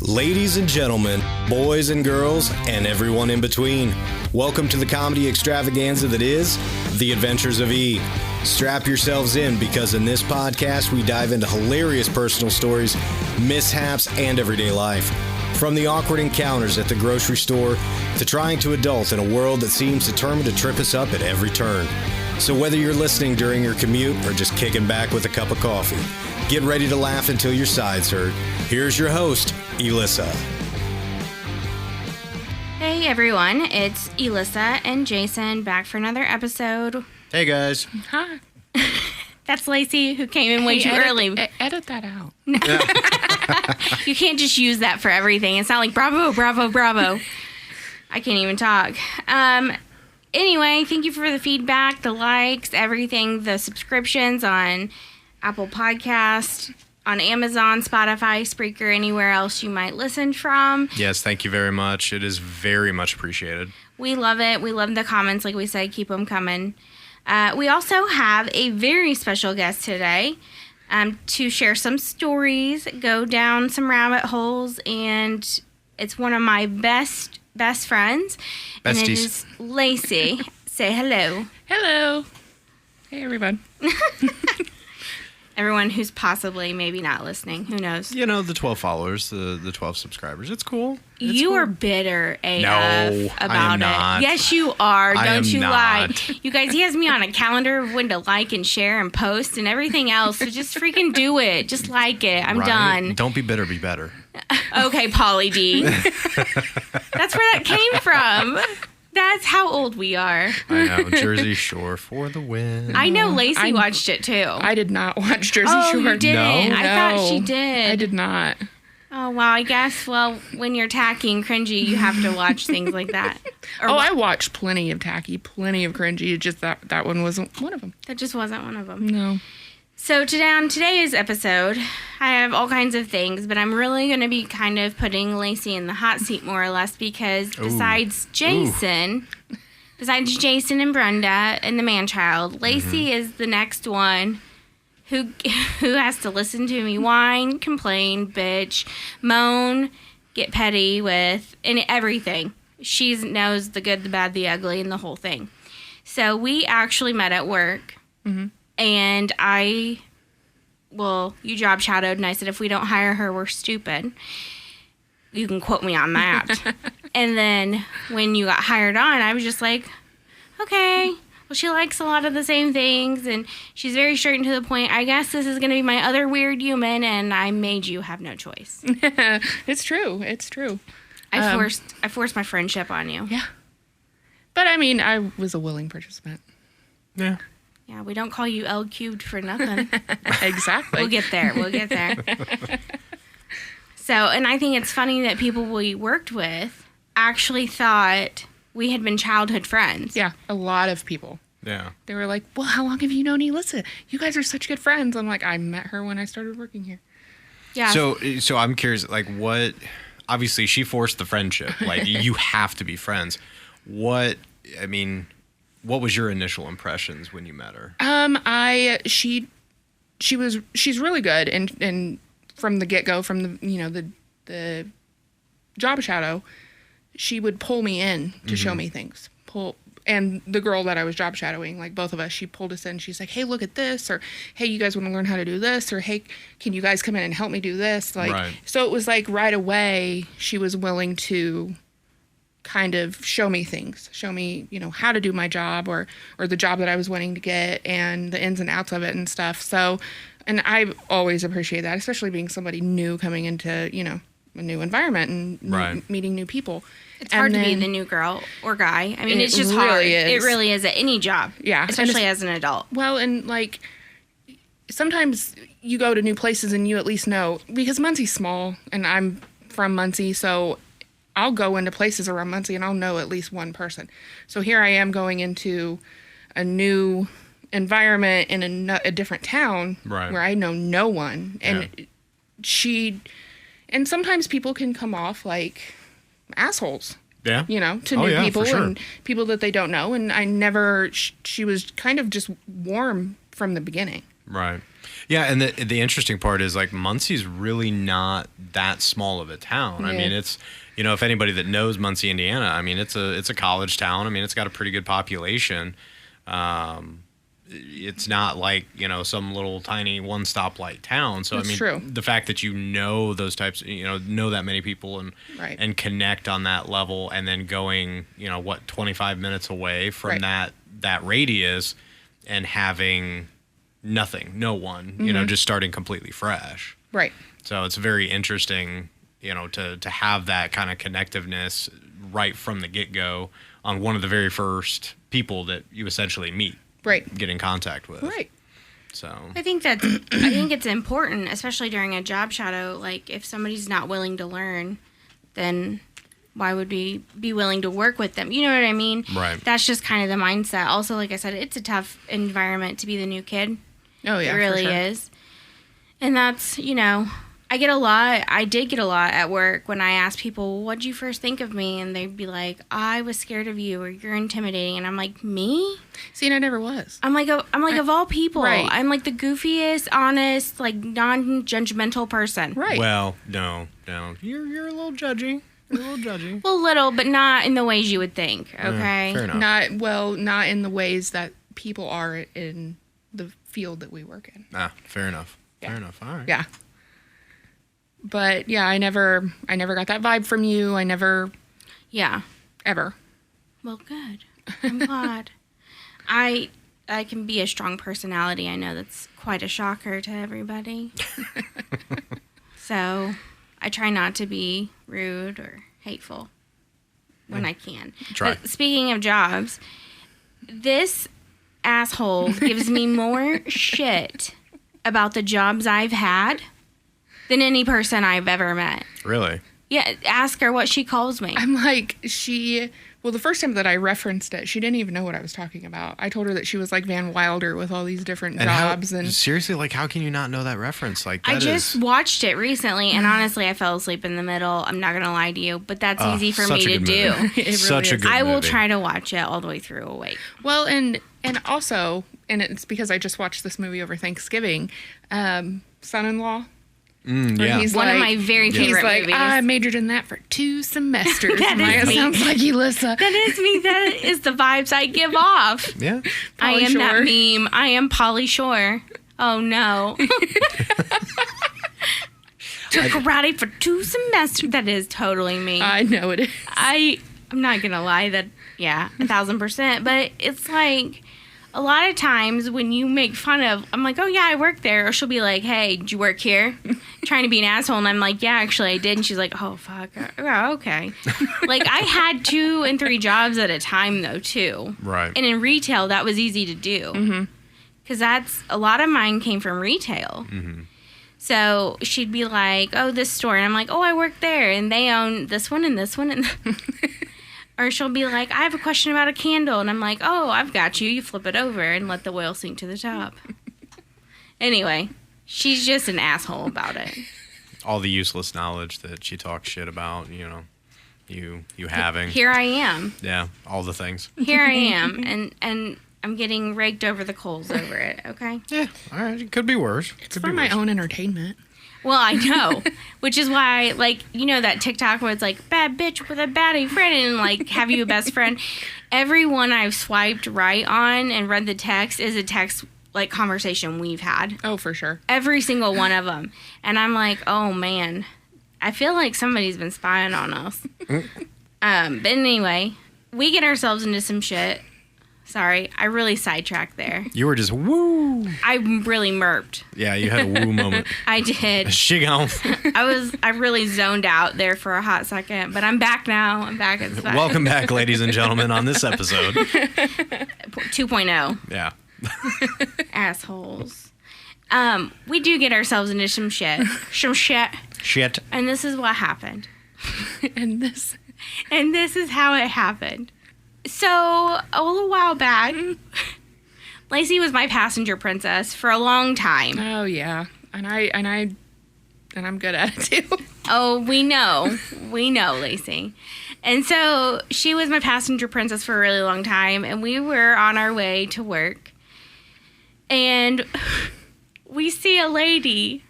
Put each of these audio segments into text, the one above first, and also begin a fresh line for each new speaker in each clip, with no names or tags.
Ladies and gentlemen, boys and girls, and everyone in between, welcome to the comedy extravaganza that is The Adventures of E. Strap yourselves in because in this podcast we dive into hilarious personal stories, mishaps, and everyday life. From the awkward encounters at the grocery store to trying to adult in a world that seems determined to trip us up at every turn. So whether you're listening during your commute or just kicking back with a cup of coffee, get ready to laugh until your sides hurt. Here's your host, Elissa.
Hey everyone, it's Elissa and Jason back for another episode.
Hey guys.
Hi.
That's Lacey, who came in way too early.
Edit that out.
You can't just use that for everything. It's not like bravo, bravo, bravo. I can't even talk. Anyway, thank you for the feedback, the likes, everything, the subscriptions on Apple Podcast, on Amazon, Spotify, Spreaker, anywhere else you might listen from.
Yes, thank you very much. It is very much appreciated.
We love it. We love the comments, like we said. Keep them coming. We also have a very special guest today to share some stories, go down some rabbit holes, and it's one of my best friends.
Besties.
And it is Lacey. Say hello.
Hello. Hey, everyone.
Everyone who's possibly maybe not listening. Who knows?
You know, the 12 followers, the 12 subscribers. It's cool.
You are bitter AF
No,
about
I am
it.
not.
Yes, you are.
I
Don't
am
you lie.
not.
You guys, he has me on a calendar of when to like and share and post and everything else. So just freaking do it. Just like it. I'm
Right?
done.
Don't be bitter, be better.
Okay, Pauly D. That's where that came from. That's how old we are.
I know. Jersey Shore for the win.
I know Lacey watched it too.
I did not watch Jersey Shore.
You didn't.
No?
I thought she did.
I did not.
Oh, well, I guess, when you're tacky and cringy, you have to watch things like that. Or
I watched plenty of tacky, plenty of cringy. Just that one wasn't one of them.
That just wasn't one of them.
No.
So today, on today's episode, I have all kinds of things, but I'm really going to be kind of putting Lacey in the hot seat more or less because besides Jason and Brenda and the man-child, Lacey is the next one who has to listen to me whine, complain, bitch, moan, get petty with, and everything. She knows the good, the bad, the ugly, and the whole thing. So we actually met at work. Mm-hmm. And you job shadowed, and I said, if we don't hire her, we're stupid. You can quote me on that. And then when you got hired on, I was just like, okay, well, she likes a lot of the same things, and she's very straight and to the point. I guess this is going to be my other weird human, and I made you have no choice.
It's true. It's true.
I forced my friendship on you.
Yeah. But, I mean, I was a willing participant.
Yeah.
Yeah, we don't call you L cubed for nothing.
Exactly.
We'll get there. So, and I think it's funny that people we worked with actually thought we had been childhood friends.
Yeah, a lot of people.
Yeah.
They were like, well, how long have you known Elissa? You guys are such good friends. I'm like, I met her when I started working here.
Yeah.
So I'm curious, like, what? Obviously, she forced the friendship. Like, you have to be friends. What was your initial impressions when you met her?
She's really good, and from the get go, from the job shadow, she would pull me in to show me things. And the girl that I was job shadowing, like both of us, she pulled us in. She's like, hey, look at this, or hey, you guys want to learn how to do this, or hey, can you guys come in and help me do this? Like,
right.
So it was like right away she was willing to kind of show me things, how to do my job or the job that I was wanting to get and the ins and outs of it and stuff. So, and I always appreciate that, especially being somebody new coming into, a new environment and meeting new people.
it's hard to be the new girl or guy. I mean, it's just
really
hard.
is.
It really is at any job.
Yeah.
Especially as an adult.
Well, and like sometimes you go to new places and you at least know, because Muncie's small and I'm from Muncie, so I'll go into places around Muncie and I'll know at least one person. So here I am going into a new environment in a different town where I know no one. And and sometimes people can come off like assholes.
Yeah.
To new people and people that they don't know. And she was kind of just warm from the beginning.
Right. Yeah, and the interesting part is, like, Muncie's really not that small of a town.
Yeah.
I mean, it's, if anybody that knows Muncie, Indiana, I mean, it's a college town. I mean, it's got a pretty good population. It's not like, some little tiny one stoplight town. So,
That's
I mean,
true.
the fact that those types, know that many people
Right.
and connect on that level, and then going, 25 minutes away from
Right.
that radius and having nothing, no one, just starting completely fresh.
Right.
So it's very interesting, to have that kind of connectiveness right from the get-go on one of the very first people that you essentially meet,
Right.
get in contact with.
Right.
So
I think it's important, especially during a job shadow. Like, if somebody's not willing to learn, then why would we be willing to work with them? You know what I mean?
Right.
That's just kind of the mindset. Also, like I said, it's a tough environment to be the new kid.
Oh, yeah.
It really
for sure.
is. And that's, I did get a lot at work when I asked people, what'd you first think of me? And they'd be like, I was scared of you, or you're intimidating. And I'm like, me?
See, and I never was.
I'm like, of all people,
Right.
I'm like the goofiest, honest, like non-judgmental person.
Right.
Well, no. You're a little judgy.
Well, little, but not in the ways you would think, okay?
Fair enough.
Not in the ways that people are in the field that we work in.
Fair enough.
Yeah.
Fair enough. All right.
Yeah. But yeah, I never got that vibe from you. I never,
Yeah.
ever.
Well, good. I'm glad. I can be a strong personality. I know that's quite a shocker to everybody. So I try not to be rude or hateful when I can.
Try.
But speaking of jobs, this asshole gives me more shit about the jobs I've had than any person I've ever met.
Really?
Yeah, ask her what she calls me.
I'm like, the first time that I referenced it, she didn't even know what I was talking about. I told her that she was like Van Wilder with all these different jobs.
Seriously, like, how can you not know that reference? Like, that
I just watched it recently, and honestly, I fell asleep in the middle. I'm not going to lie to you, but that's easy for me to do.
It really
Such a
is.
good
I will
movie.
try to watch it all the way through awake.
Well, and also, and it's because I just watched this movie over Thanksgiving, Son-in-Law. where
Yeah.
he's
One of
like-
my very
He's
favorite
like,
movies.
I majored in that for 2 semesters.
That
I'm like,
is
it
me.
sounds like Elissa.
That is me. That is the vibes I give off.
Yeah.
I
Pauly
am that
Shore.
meme. I am Polly Shore. Oh no. Took karate for 2 semesters. That is totally me.
I know it is.
I'm not gonna lie. That 1,000%. But it's like a lot of times when you make fun of, I'm like, oh yeah, I work there, or she'll be like, hey, did you work here? Trying to be an asshole, and I'm like, yeah, actually I did, and she's like, oh fuck, oh, okay. Like I had 2 and 3 jobs at a time though too.
Right.
And in retail, that was easy to do. Because that's a lot of mine came from retail. So she'd be like, oh, this store. And I'm like, oh, I work there. And they own this one and this one. And or she'll be like, I have a question about a candle. And I'm like, oh, I've got you. You flip it over and let the oil sink to the top. Anyway, she's just an asshole about it.
All the useless knowledge that she talks shit about, you having.
Here I am.
Yeah, all the things.
Here I am. And I'm getting raked over the coals over it, okay?
Yeah, all right. It could be worse.
It's for my own entertainment.
Well, I know, which is why, like, that TikTok where it's like, bad bitch with a baddie friend, and, like, have you a best friend? Every one I've swiped right on and read the text is a text, like, conversation we've had.
Oh, for sure.
Every single one of them. And I'm like, oh, man, I feel like somebody's been spying on us. But anyway, we get ourselves into some shit. Sorry, I really sidetracked there.
You were just woo.
I really merped.
Yeah, you had a woo moment.
I did.
She gone.
I really zoned out there for a hot second, but I'm back now. I'm back at the
Welcome back, ladies and gentlemen, on this episode.
2.0.
Yeah.
Assholes. We do get ourselves into some shit.
Shit.
And this is what happened.
And this.
And this is how it happened. So, a little while back, Lacey was my passenger princess for a long time.
Oh, yeah. And I'm good at it, too.
Oh, we know, Lacey. And so she was my passenger princess for a really long time, and we were on our way to work. And we see a lady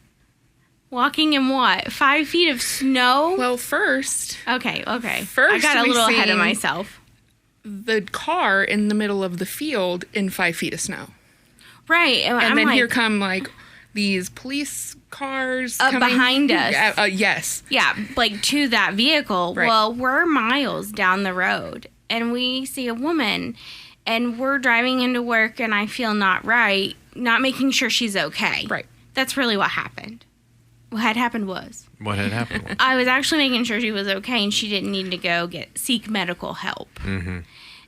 walking in what? 5 feet of snow?
Well, first,
Okay.
First
I got a
we
little ahead of
seen-
myself.
the car in the middle of the field in 5 feet of snow.
Right.
And
I'm
then
like,
here come, like, these police cars
Up
coming
behind us.
Yes.
yeah, like to that vehicle.
Right.
Well, we're miles down the road and we see a woman and we're driving into work and I feel not right, not making sure she's okay.
Right.
That's really what happened. What had happened was
What had happened?
I was actually making sure she was okay and she didn't need to go seek medical help.
Mm-hmm.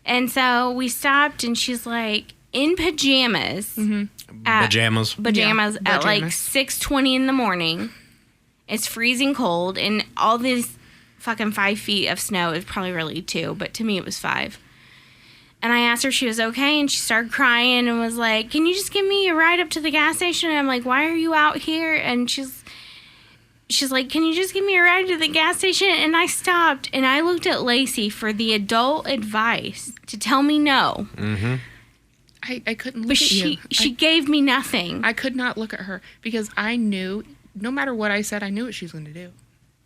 And so we stopped and she's like in pajamas. At-
Pajamas.
pajamas
Yeah,
at like
pajamas.
6:20 in the morning. It's freezing cold, and all these fucking 5 feet of snow is probably really 2, but to me it was 5. And I asked her if she was okay, and she started crying and was like, "Can you just give me a ride up to the gas station?" And I'm like, "Why are you out here?" And she's like, "Can you just give me a ride to the gas station?" And I stopped and I looked at Lacey for the adult advice to tell me no,
Mm-hmm.
I couldn't look
but
at you.
she gave me nothing.
I could not look at her because I knew, no matter what I said, I knew what she was going to do.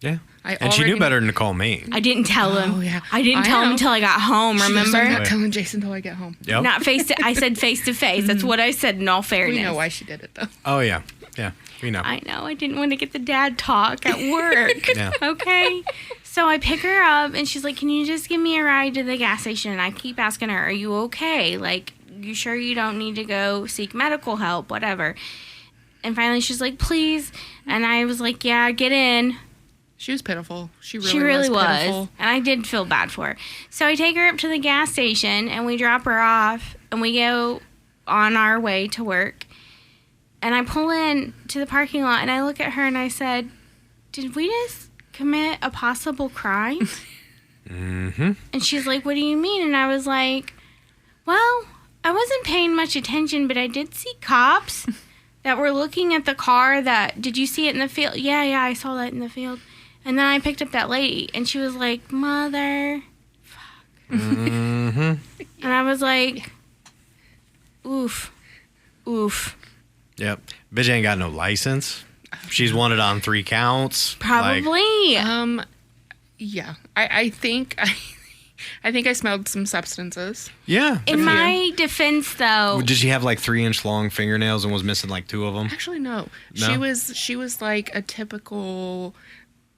Yeah.
I
And she
already
knew better than to call me.
I didn't tell him.
Oh, yeah.
I didn't
I
tell him
know.
until I got home,
She goes,
remember?
I'm not telling Jason until I get home.
Yep.
Not I said face to face. That's what I said in all fairness.
We know why she did it, though.
Oh, yeah. Yeah. We know.
I know. I didn't want to get the dad talk at work.
Yeah.
Okay. So I pick her up and she's like, "Can you just give me a ride to the gas station?" And I keep asking her, "Are you okay? Like, you sure you don't need to go seek medical help? Whatever." And finally she's like, "Please." And I was like, "Yeah, get in."
She was pitiful. She
She really was.
pitiful.
And I did feel bad for her. So I take her up to the gas station and we drop her off and we go on our way to work. And I pull in to the parking lot and I look at her and I said, "Did we just commit a possible crime?"
Mm-hmm.
And she's like, "What do you mean?" And I was like, "Well, I wasn't paying much attention, but I did see cops that were looking at the car did you see it in the field?" Yeah, I saw that in the field. And then I picked up that lady, and she was like, "Mother, fuck."
Mm-hmm.
And I was like, oof.
Yep. Bitch ain't got no license. She's wanted on 3 counts.
Probably.
Yeah. I think I smelled some substances.
Yeah.
In my defense, though,
Did she have like 3-inch long fingernails and was missing like 2 of them?
Actually, no.
No?
She was like a typical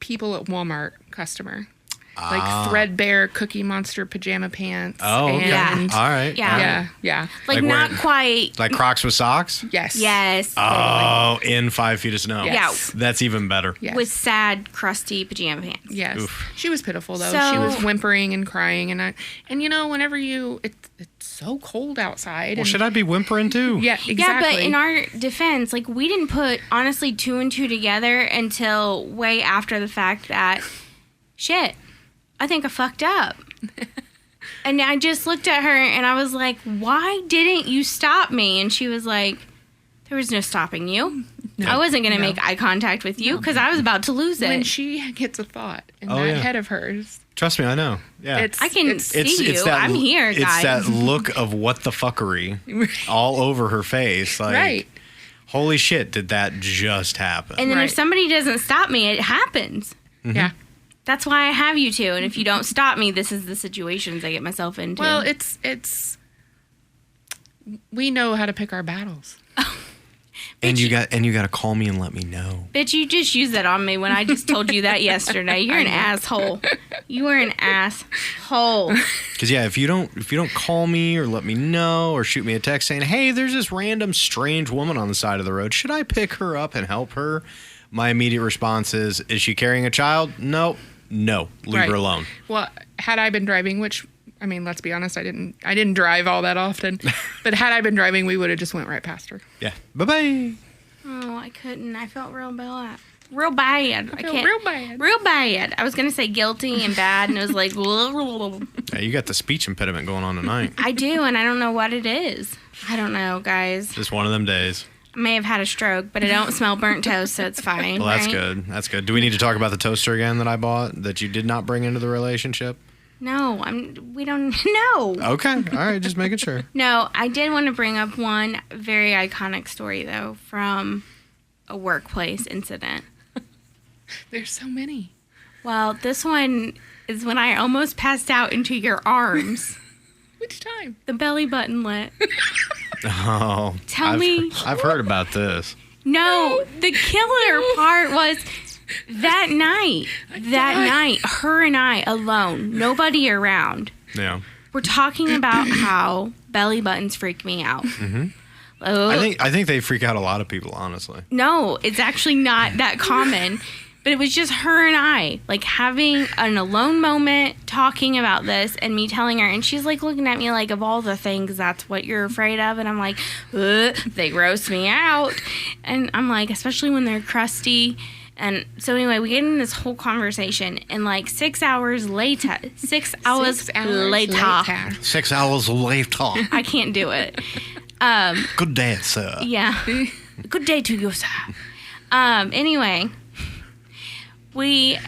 people at Walmart customer. Like threadbare Cookie Monster pajama pants.
Oh, okay.
And
Yeah.
All right.
Yeah.
all right.
Yeah.
like
like
not
where-
quite.
Like Crocs with socks?
Yes.
Yes.
Oh, in 5 feet of snow.
Yes.
That's even better.
Yes.
With sad, crusty pajama pants.
Yes.
Oof.
She was pitiful though.
So-
She was whimpering and crying and you know, whenever it's so cold outside.
Well,
and,
should I be whimpering too?
Yeah, exactly.
Yeah, but in our defense, like, we didn't put, honestly, 2 and 2 together until way after the fact that, shit, I think I fucked up. And I just looked at her and I was like, "Why didn't you stop me?" And she was like, "There was no stopping you. I wasn't going to make eye contact with you because I was about to lose it."
when she gets a thought in
Oh,
that
yeah.
head of hers,
Trust me, I know. Yeah.
I can see you.
that,
I'm here,
It's
guys.
that look of what the fuckery all over her face. Like,
right.
holy shit, did that just happen?
And then
Right.
if somebody doesn't stop me, it happens.
Yeah.
That's why I have you two. And if you don't stop me, this is the situations I get myself into.
Well, it's we know how to pick our battles.
And you got to call me and let me know.
Bitch, you just used that on me when I just told you that yesterday. You're an asshole. You are an asshole.
Because yeah, if you don't call me or let me know or shoot me a text saying, "Hey, there's this random strange woman on the side of the road. Should I pick her up and help her?" My immediate response is she carrying a child? No, leave
Right.
her alone.
Well, had I been driving, which I mean, let's be honest, I didn't drive all that often. But had I been driving, we would have just went right past her.
Yeah. Bye bye.
Oh, I couldn't. I felt real bad. Real bad. I
felt
can't.
real bad.
Real bad. I was going to say guilty and bad, and it was like,
Yeah, you got the speech impediment going on tonight.
I do, and I don't know what it is. I don't know, guys.
Just one of them days.
I may have had a stroke, but I don't smell burnt toast, so it's fine.
Well, that's
right?
good. That's good. Do we need to talk about the toaster again that I bought that you did not bring into the relationship?
No, we don't know.
Okay. All right. Just making sure.
No, I did want to bring up one very iconic story, though, from a workplace incident.
There's so many.
Well, this one is when I almost passed out into your arms.
Which time?
The belly button lit.
Oh. I've heard about this.
No, the killer part was that night. Her and I alone, nobody around.
Yeah.
We're talking about how belly buttons freak me out.
Mm-hmm.
Oh,
I think they freak out a lot of people, honestly.
no, it's actually not that common. But it was just her and I, like, having an alone moment, talking about this, and me telling her, and she's, like, looking at me like, of all the things, that's what you're afraid of, and I'm like, they gross me out, and I'm like, especially when they're crusty, and so anyway, we get in this whole conversation, and, like, 6 hours later, 6 hours later,
6 hours later.
I can't do it.
Good day, sir.
Yeah. Good day to you, sir. Anyway, we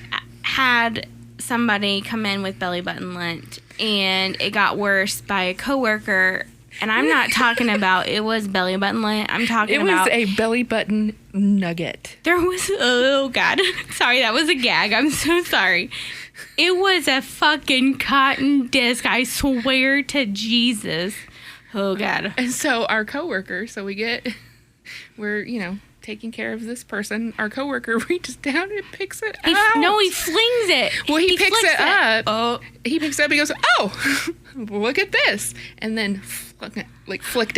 had somebody come in with belly button lint, and it got worse by a coworker. And I'm not talking about it was belly button lint. I'm talking about
it was a belly button nugget.
There was, oh God, sorry, that was a gag. I'm so sorry. It was a fucking cotton disc. I swear to Jesus. Oh God.
And so our coworker, we're taking care of this person. Our coworker reaches down and picks it up.
No, he flings it.
Well, he picks it up.
Oh,
he picks it up. He goes, "Oh, look at this!" And then flicked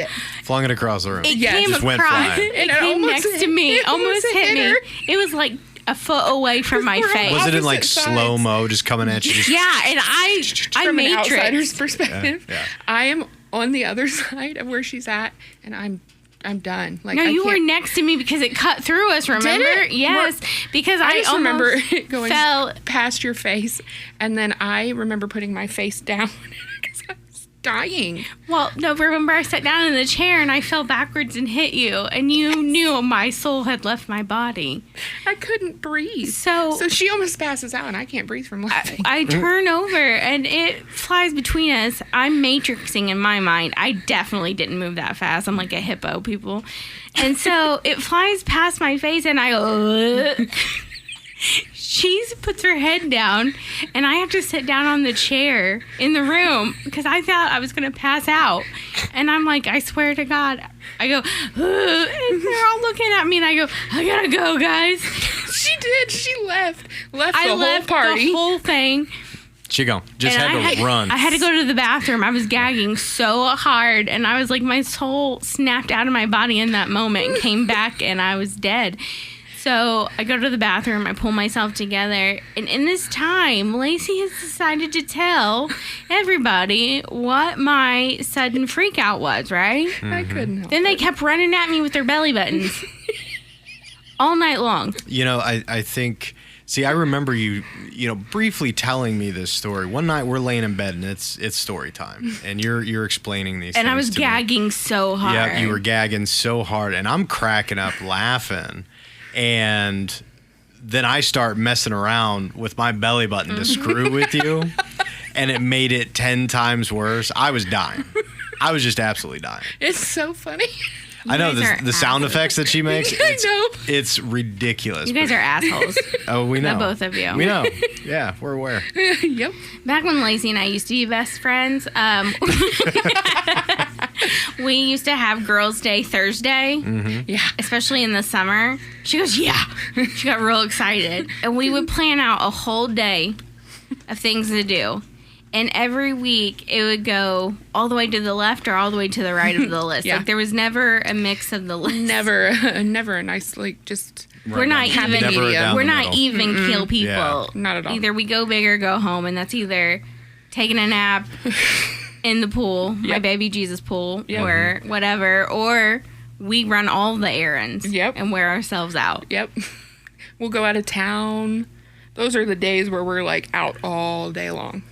it.
Flung it across the room.
It
Yeah,
came
just went
across.
flying.
It came next to me. Almost hit me.
her.
It was like a foot away from my
We're
face.
Was it in like
opposite sides.
slow-mo, just coming at you? Just
Yeah, and I
From an
matrix.
outsider's perspective,
Yeah.
I am on the other side of where she's at, and I'm done. Like,
No,
I
you were
can't-
next to me because it cut through us. Remember?
it?
Yes, because
I
I
just remember
almost
it going
fell.
past your face, and then I remember putting my face down because I was dying.
Well, no, remember I sat down in the chair and I fell backwards and hit you, and you knew my soul had left my body.
I couldn't breathe.
So
she almost passes out, and I can't breathe from laughing.
I turn over and it flies between us. I'm matrixing in my mind. I definitely didn't move that fast. I'm like a hippo, people. And so it flies past my face and I go, she puts her head down and I have to sit down on the chair in the room because I thought I was going to pass out. And I'm like, I swear to God, I go, and they're all looking at me and I go, I gotta go, guys.
She did. She left the
I
whole
left
party.
the whole thing.
She go. Just
And
had to run.
I had to go to the bathroom. I was gagging so hard, and I was like, my soul snapped out of my body in that moment and came back, and I was dead. So I go to the bathroom, I pull myself together, and in this time, Lacey has decided to tell everybody what my sudden freak out was, right?
I couldn't help
Then they
it.
kept running at me with their belly buttons all night long.
I think. See, I remember you briefly telling me this story. One night we're laying in bed and it's story time, and you're explaining these.
And
things
I was
to me.
gagging so hard.
Yeah, you were gagging so hard, and I'm cracking up laughing, and then I start messing around with my belly button to screw with you, and it made it 10 times worse. I was dying. I was just absolutely dying.
It's so funny.
I know
guys are
the sound
assholes.
effects that she makes.
I know.
It's ridiculous.
You guys are assholes.
Oh, we know.
The both of you.
We know. Yeah, we're aware.
Yep.
Back when Lacey and I used to be best friends, we used to have Girls' Day Thursday,
Yeah.
especially in the summer. She goes, yeah. She got real excited. And we would plan out a whole day of things to do. And every week it would go all the way to the left or all the way to the right of the list.
Yeah.
Like there was never a mix of the list.
Never a nice just.
We're not
Never
even.
down
We're
the
not
middle.
even keel people.
Yeah.
Not at all.
Either we go big or go home, and that's either taking a nap in the pool, my
Yep.
baby Jesus pool,
Yep.
or whatever, or we run all the errands
Yep.
and wear ourselves out.
Yep. We'll go out of town. Those are the days where we're like out all day long.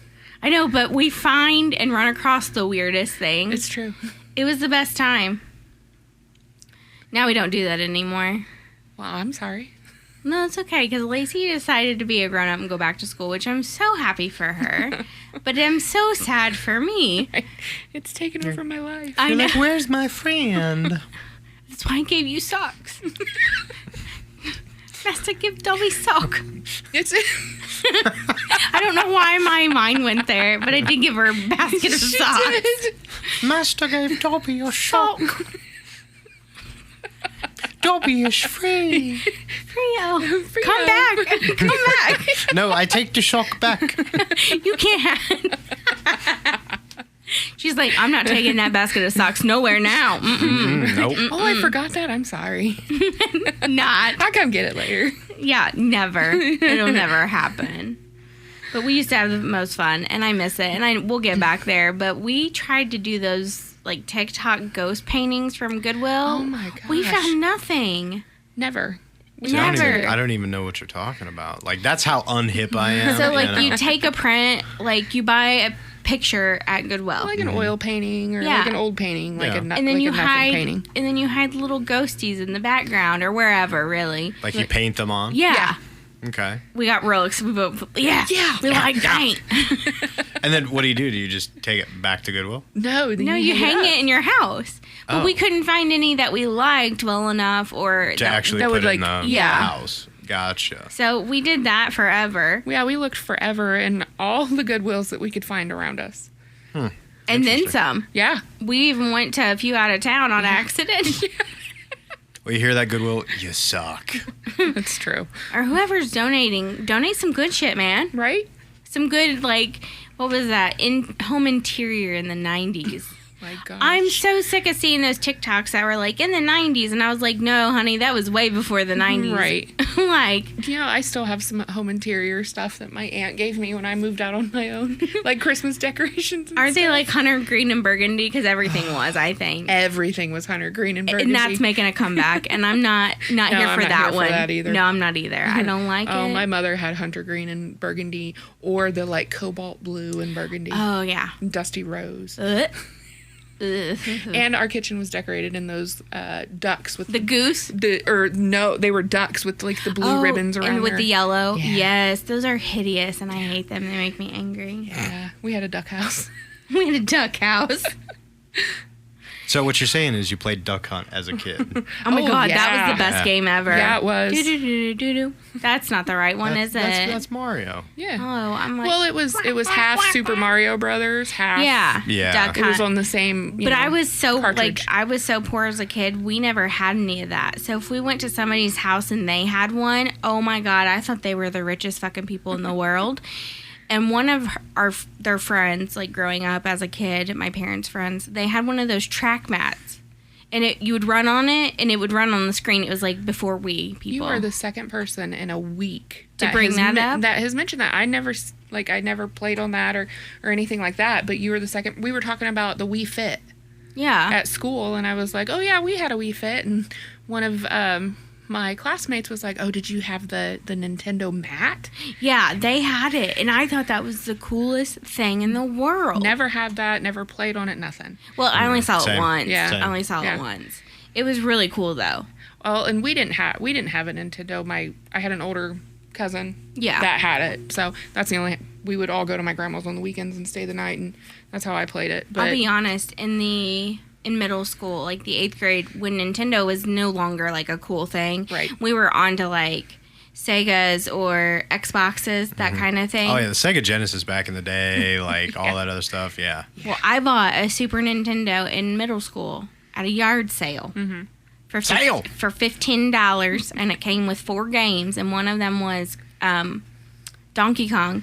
I know, but we find and run across the weirdest things.
It's true.
It was the best time. Now we don't do that anymore.
Well, I'm sorry.
No, it's okay, because Lacey decided to be a grown-up and go back to school, which I'm so happy for her. But I'm so sad for me.
It's taken over my life.
I
You're
know.
like, where's my friend?
That's why I gave you socks. Best to give Dobby sock.
It's
I don't know why my mind went there, but I did give her a basket of
She
socks.
did.
Master gave Dobby a sock. Dobby is free.
Frio, come back. Come back.
No, I take the sock back.
You can't. She's like, I'm not taking that basket of socks nowhere now.
Nope.
Oh, I forgot that. I'm sorry.
Not.
I'll come get it later.
Yeah, never. It'll never happen. But we used to have the most fun, and I miss it. And we'll get back there. But we tried to do those like TikTok ghost paintings from Goodwill.
Oh my gosh.
We found nothing.
Never.
Never.
I don't even know what you're talking about. Like, that's how unhip I am.
So like
know?
you take a print, like you buy a picture at Goodwill.
Like an oil painting or
Yeah.
like an old painting, like
Yeah.
a
and then
like
you
a nothing
hide,
painting.
and then you hide little ghosties in the background or wherever, really.
Like you paint them on?
Yeah.
Okay.
We got real excited. Yeah. We like paint.
And then what do? Do you just take it back to Goodwill?
No,
No, you hang
up.
it in your house. But
Oh.
we couldn't find any that we liked well enough or
To actually
that
put
would,
it in
like,
the
yeah.
house. Gotcha.
So we did that forever.
Yeah, we looked forever in all the Goodwills that we could find around us.
And then
Interesting.
some.
Yeah.
We even went to a few out of town on accident.
Well, you hear that, Goodwill? You suck.
That's true.
Or whoever's donating, donate some good shit, man.
Right?
Some good, like, what was that? Home interior in the 90s.
My gosh.
I'm so sick of seeing those TikToks that were like in the 90s, and I was like, no, honey, that was way before the 90s.
Right.
Like,
You know, I still have some home interior stuff that my aunt gave me when I moved out on my own, like Christmas decorations. And
aren't they
stuff.
like hunter green and burgundy? Because everything was, I think.
Everything was hunter green and burgundy.
And that's making a comeback, and I'm not here
I'm
for
not
that
here for
one.
that either.
No, I'm not either. I don't like
Oh,
it.
my mother had hunter green and burgundy, or the like cobalt blue and burgundy,
Oh yeah.
and dusty rose.
Ugh. Ugh.
And our kitchen was decorated in those ducks with
The goose.
they were ducks with like the blue ribbons around
and with
there.
the yellow.
Yeah.
Yes, those are hideous, and I hate them. They make me angry.
Yeah, we had a duck house.
We had a duck house.
So what you're saying is you played Duck Hunt as a kid.
Oh my
Oh,
god, that
yeah.
was the best
Yeah.
game ever.
Yeah, it was.
Do-do-do-do-do-do. That's not the right one, is it?
That's Mario.
Yeah.
Oh, I'm like,
Well, it was half Super Mario Brothers, half
yeah,
Yeah.
Duck
It was
Hunt.
on the same.
But I was so
cartridge.
I was so poor as a kid. We never had any of that. So if we went to somebody's house and they had one, oh my god, I thought they were the richest fucking people in the world. And one of their friends, like growing up as a kid, my parents' friends, they had one of those track mats, and you would run on it, and it would run on the screen. It was like before Wii people.
You are the second person in a week
To bring
has
that up?
That has mentioned that. I never played on that or anything like that. But you were the second. We were talking about the Wii Fit
yeah.
at school, and I was like, "Oh yeah, we had a Wii Fit." And one of my classmates was like, "Oh, did you have the Nintendo mat?"
Yeah, they had it, and I thought that was the coolest thing in the world.
Never had that. Never played on it. Nothing.
Well, I only saw it
Same.
once.
Yeah.
I only saw
Yeah.
it once. It was really cool though.
Well, and we didn't have a Nintendo. I had an older cousin
Yeah.
that had it, so that's the only. We would all go to my grandma's on the weekends and stay the night, and that's how I played it. But
I'll be honest, in middle school, like the 8th grade, when Nintendo was no longer like a cool thing,
Right.
we were on to like Segas or Xboxes, that kind of thing.
Oh yeah, the Sega Genesis back in the day, like all that other stuff. Yeah.
Well, I bought a Super Nintendo in middle school at a yard sale. For
Sale!
For $15, and it came with 4 games, and one of them was Donkey Kong.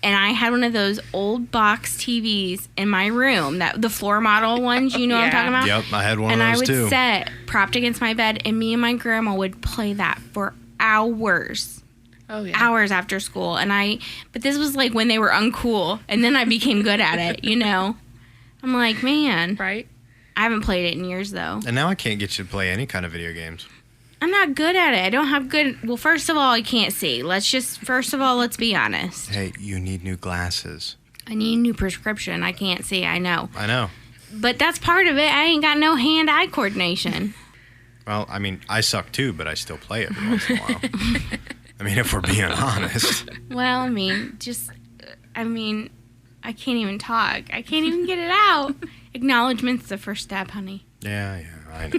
And I had one of those old box TVs in my room, the floor model ones, you know what I'm
Yeah.
talking about?
Yep, I had one
And
of
I
those
would
too.
sit propped against my bed, and me and my grandma would play that for hours.
oh yeah,
Hours after school. But this was like when they were uncool, and then I became good at it, you know? I'm like, man,
right.
I haven't played it in years though.
And now I can't get you to play any kind of video games.
I'm not good at it. I don't have good. Well, first of all, I can't see. Let's be honest.
Hey, you need new glasses.
I need a new prescription. I can't see. I know.
I know.
But that's part of it. I ain't got no hand-eye coordination.
Well, I mean, I suck too, but I still play every once in a while. I mean, if we're being honest.
Well, I can't even talk. I can't even get it out. Acknowledgement's the first step, honey.
Yeah, I know.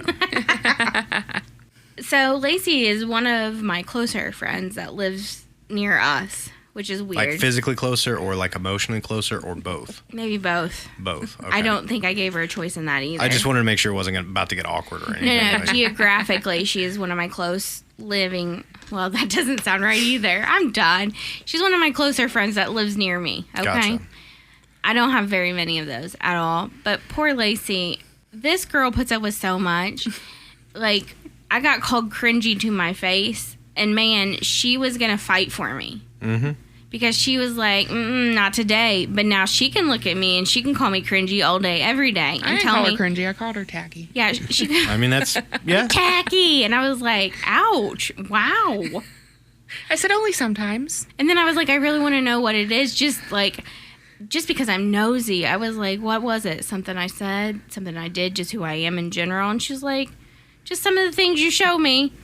So Lacey is one of my closer friends that lives near us, which is weird.
Like physically closer or like emotionally closer or both?
Maybe both.
Both. Okay.
I don't think I gave her a choice in that either.
I just wanted to make sure it wasn't about to get awkward or anything.
No, geographically, she is one of my close living... Well, that doesn't sound right either. I'm done. She's one of my closer friends that lives near me, okay?
Gotcha.
I don't have very many of those at all. But poor Lacey, this girl puts up with so much. Like, I got called cringy to my face. And, man, she was going to fight for me.
Mm-hmm.
Because she was like, not today. But now she can look at me and she can call me cringy all day, every day. And
I didn't call her cringy. I called her tacky.
Yeah, she
I mean, that's, yeah.
tacky. And I was like, ouch, wow.
I said only sometimes.
And then I was like, I really want to know what it is. Just because I'm nosy. I was like, what was it? Something I said, something I did, just who I am in general. And she's like, just some of the things you show me.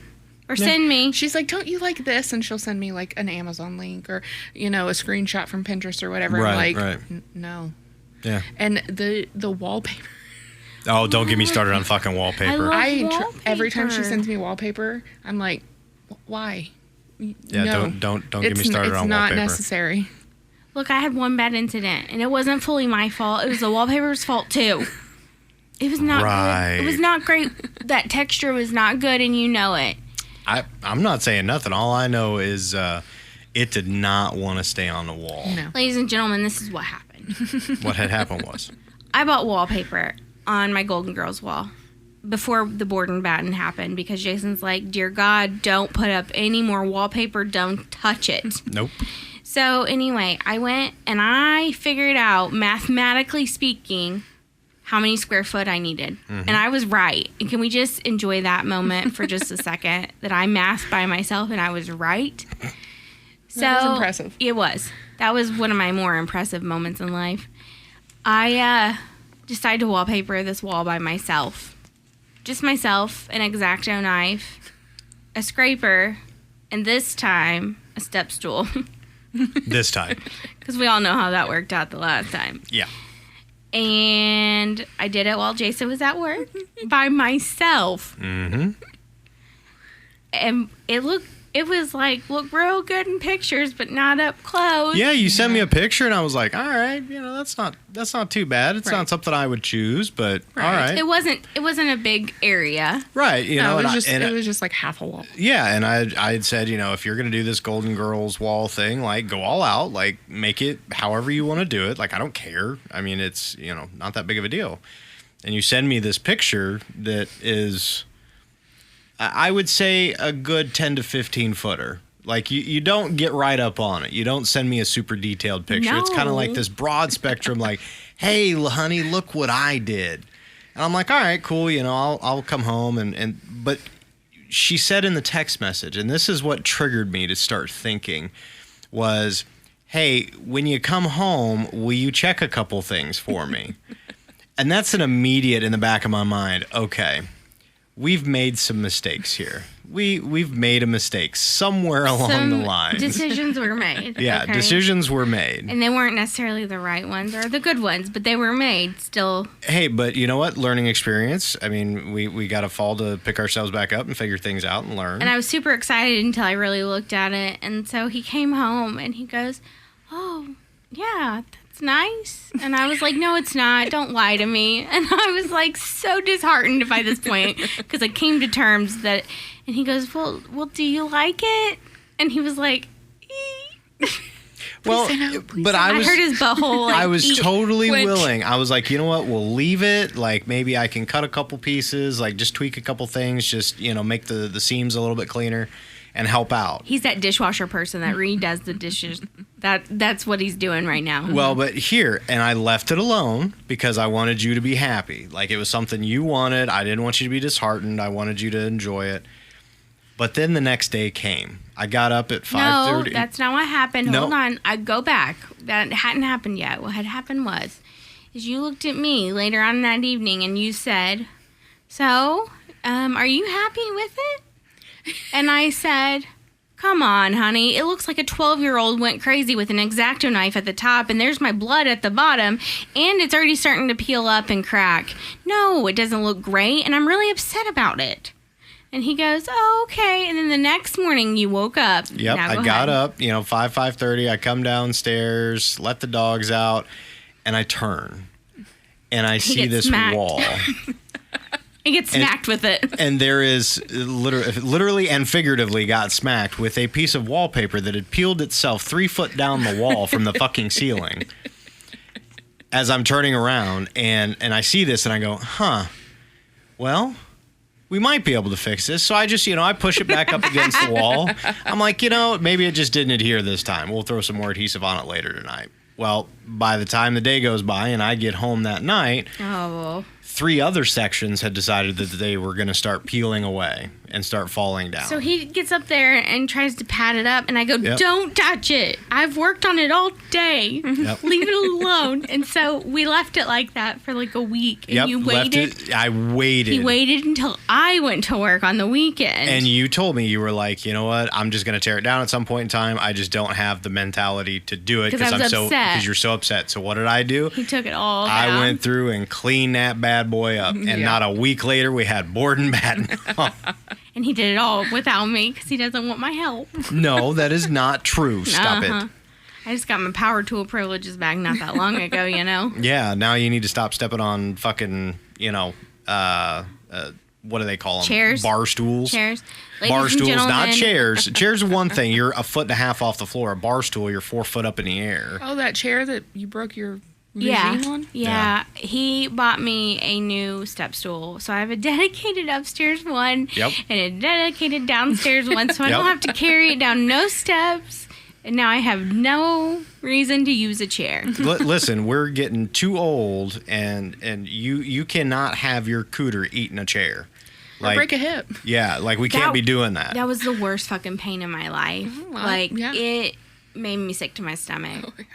Or send me.
She's like, don't you like this? And she'll send me like an Amazon link or, a screenshot from Pinterest or whatever.
Right,
I'm like,
right.
No.
Yeah.
And the wallpaper.
Oh, don't get me started on fucking wallpaper.
Every time she sends me wallpaper, I'm like, why?
Yeah,
no.
don't get me started on wallpaper. It's
not necessary.
Look, I had one bad incident, and it wasn't fully my fault. It was the wallpaper's fault, too. It was not good. It was not great. That texture was not good, and you know it.
I'm not saying nothing. All I know is it did not want to stay on the wall.
No.
Ladies and gentlemen, this is what happened.
What had happened was?
I bought wallpaper on my Golden Girls wall before the board and batten happened because Jason's like, dear God, don't put up any more wallpaper. Don't touch it.
Nope.
So anyway, I went and I figured out, mathematically speaking, how many square foot I needed. Mm-hmm. And I was right. And can we just enjoy that moment for just a second? That I mathed by myself and I was right.
That was impressive.
It was. That was one of my more impressive moments in life. I decided to wallpaper this wall by myself. Just myself, an X-Acto knife, a scraper, and this time, a step stool.
This time.
Because we all know how that worked out the last time.
Yeah.
And I did it while Jason was at work by myself.
Mm-hmm.
And it looked real good in pictures, but not up close.
Yeah, you sent me a picture, and I was like, all right, that's not too bad. It's not something I would choose, but all right.
It wasn't a big area.
Right,
it was just like half a wall.
Yeah, and I had said, if you're gonna do this Golden Girls wall thing, like go all out, like make it however you want to do it. Like I don't care. I mean, it's not that big of a deal. And you send me this picture that is, I would say, a good 10 to 15 footer. Like, you don't get right up on it. You don't send me a super detailed picture.
No.
It's kind of like this broad spectrum, like, hey, honey, look what I did. And I'm like, all right, cool, I'll come home. But she said in the text message, and this is what triggered me to start thinking, was, hey, when you come home, will you check a couple things for me? And that's an immediate in the back of my mind, okay. We've made some mistakes here. We've made a mistake somewhere along the line.
Decisions were made.
Yeah, okay? Decisions were made.
And they weren't necessarily the right ones or the good ones, but they were made still.
Hey, but you know what? Learning experience. I mean, we got to fall to pick ourselves back up and figure things out and learn.
And I was super excited until I really looked at it. And so he came home and he goes, oh, yeah, it's nice. And I was like, no, it's not. Don't lie to me. And I was like so disheartened by this point because I came to terms that, and he goes, well, do you like it? And he was like,
well, but I
heard his butthole. Like,
I was totally willing. I was like, you know what? We'll leave it. Like maybe I can cut a couple pieces, like just tweak a couple things, just, make the seams a little bit cleaner and help out.
He's that dishwasher person that redoes the dishes. That's what he's doing right now.
Well, but here, and I left it alone because I wanted you to be happy. Like it was something you wanted. I didn't want you to be disheartened. I wanted you to enjoy it. But then the next day came. I got up at 5:30.
No, that's not what happened. No. Hold on. I go back. That hadn't happened yet. What had happened is you looked at me later on that evening and you said, so, are you happy with it? And I said, come on, honey. It looks like a 12-year-old went crazy with an X-Acto knife at the top, and there's my blood at the bottom, and it's already starting to peel up and crack. No, it doesn't look great, and I'm really upset about it. And he goes, oh, okay. And then the next morning you woke up.
Yep, I got up, 5:30. I come downstairs, let the dogs out, and I turn. And I see this wall.
He gets smacked with it.
And there is literally and figuratively got smacked with a piece of wallpaper that had peeled itself 3 foot down the wall from the fucking ceiling. As I'm turning around and I see this and I go, well, we might be able to fix this. So I just, I push it back up against the wall. I'm like, maybe it just didn't adhere this time. We'll throw some more adhesive on it later tonight. Well, by the time the day goes by and I get home that night, 3 other sections had decided that they were going to start peeling away and start falling down.
So he gets up there and tries to pat it up, and I go, don't touch it. I've worked on it all day. Yep. Leave it alone. And so we left it like that for like a week. And you waited.
I waited.
He waited until I went to work on the weekend.
And you told me, you were like, you know what? I'm just going to tear it down at some point in time. I just don't have the mentality to do it
because
you're so upset. So what did I do?
He took it all down.
I went through and cleaned that bad boy up. And not a week later, we had board and batten.
And he did it all without me because he doesn't want my help.
No, that is not true. Stop it. I
just got my power tool privileges back not that long ago,
Yeah, now you need to stop stepping on fucking, what do they call them?
Chairs.
Bar stools.
Chairs.
Bar stools, not chairs. Chairs are one thing. You're 1.5 feet off the floor. A bar stool, you're 4 foot up in the air.
Oh, that chair that you broke your regime on?
Yeah. He bought me a new step stool. So I have a dedicated upstairs one and a dedicated downstairs one. So I don't have to carry it down no steps. And now I have no reason to use a chair.
Listen, we're getting too old, and you cannot have your cooter eating a chair.
Or break a hip.
Yeah, we can't be doing that.
That was the worst fucking pain in my life. It made me sick to my stomach. Oh, yeah.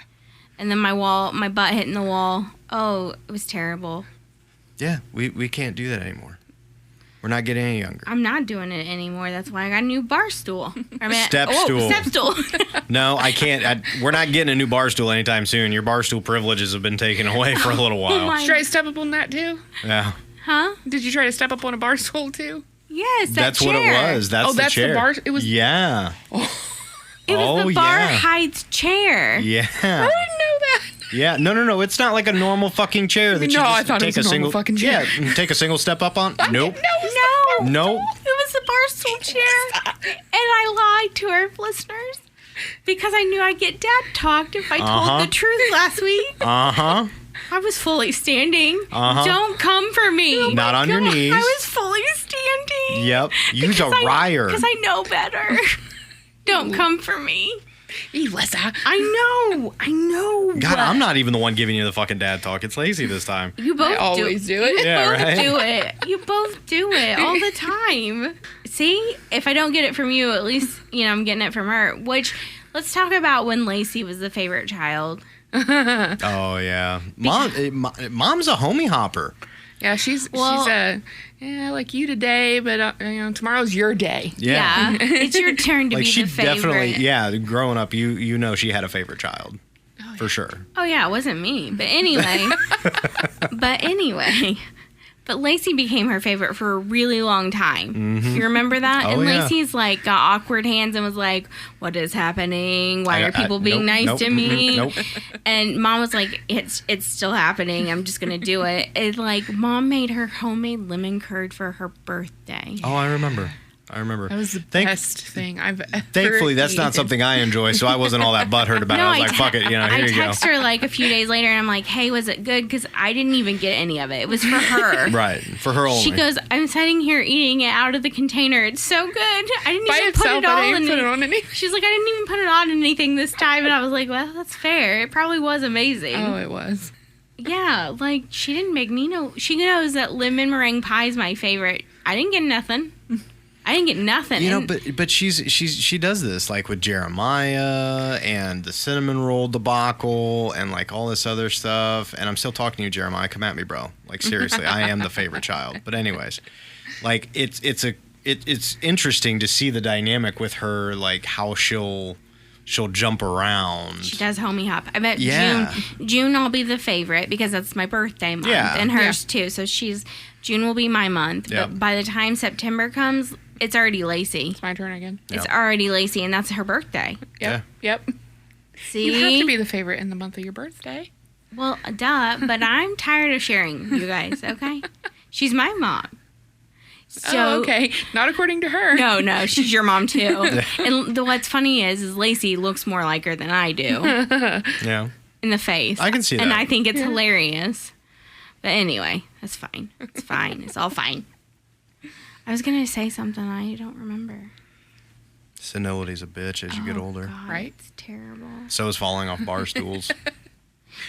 And then my butt hitting the wall. Oh, it was terrible.
Yeah, we can't do that anymore. We're not getting any younger.
I'm not doing it anymore. That's why I got a new bar stool.
Step stool. No, I can't. We're not getting a new bar stool anytime soon. Your bar stool privileges have been taken away for a little while.
Did you try to step up on that too?
Yeah.
Huh?
Did you try to step up on a bar stool too?
Yes,
that's what it was. That's the chair.
The bar. It was.
Yeah.
It was the bar height chair.
Yeah.
I didn't know that.
Yeah, no. It's not like a normal fucking chair that you just
I thought
take
it was
a single
fucking chair.
Yeah, take a single step up on. Nope.
No. It was the bar stool chair, and I lied to our listeners because I knew I'd get dad talked if I told the truth last week. I was fully standing. Don't come for me.
Not on your knees.
I was fully standing.
Yep. Use a rider.
Because I know better. Don't come for me.
Elissa.
I know.
God, I'm not even the one giving you the fucking dad talk. It's Lacey this time.
You both
always do it.
Yeah, right?
You both do it all the time. See? If I don't get it from you, at least, I'm getting it from her. Which, let's talk about when Lacey was the favorite child.
Oh, yeah. Mom's a homie hopper.
Yeah, she's like you today, but tomorrow's your day.
Yeah. It's your turn to be the favorite.
Definitely, growing up, you know she had a favorite child. For sure.
Oh, yeah, it wasn't me. But anyway. But Lacey became her favorite for a really long time. Mm-hmm. You remember that?
Oh,
and Lacey's got awkward hands and was like, what is happening? Why are people being nice to me?
Nope.
And Mom was like, it's still happening. I'm just going to do it. It's Mom made her homemade lemon curd for her birthday.
Oh, I remember. That
was the best thing I've ever
Thankfully, that's
eaten.
not something I enjoy, so I wasn't all that butthurt about it. I was like, fuck it, here you go.
I text her a few days later, and I'm like, hey, was it good? Because I didn't even get any of it. It was for her.
Right, for her only.
She goes, I'm sitting here eating it out of the container. It's so good. I didn't
By
even
itself,
put it all
I didn't
in
put it on anything.
She's like, I didn't even put it on anything this time. And I was like, well, that's fair. It probably was amazing.
Oh, it was.
Yeah, she didn't make me know. She knows that lemon meringue pie is my favorite. I didn't get nothing.
But she does this with Jeremiah and the cinnamon roll debacle and all this other stuff. And I'm still talking to you, Jeremiah. Come at me, bro. Seriously, I am the favorite child. But anyways, Like it's interesting to see the dynamic with her, like how she'll jump around.
She does homie hop. I bet June I'll be the favorite because that's my birthday month and hers too. So June will be my month.
Yep.
But by the time September comes, it's already Lacey.
It's my turn again.
It's already Lacey, and that's her birthday.
Yep. Yep.
See?
You have to be the favorite in the month of your birthday.
Well, duh, but I'm tired of sharing, you guys, okay? She's my mom. So,
okay. Not according to her.
No, she's your mom too. And what's funny is Lacey looks more like her than I do.
Yeah.
In the face.
I can see that.
And I think it's hilarious. But anyway, that's fine. It's fine. It's all fine. I was going to say something I don't remember.
Senility's a bitch as you get older.
God,
right?
It's terrible.
So is falling off bar stools.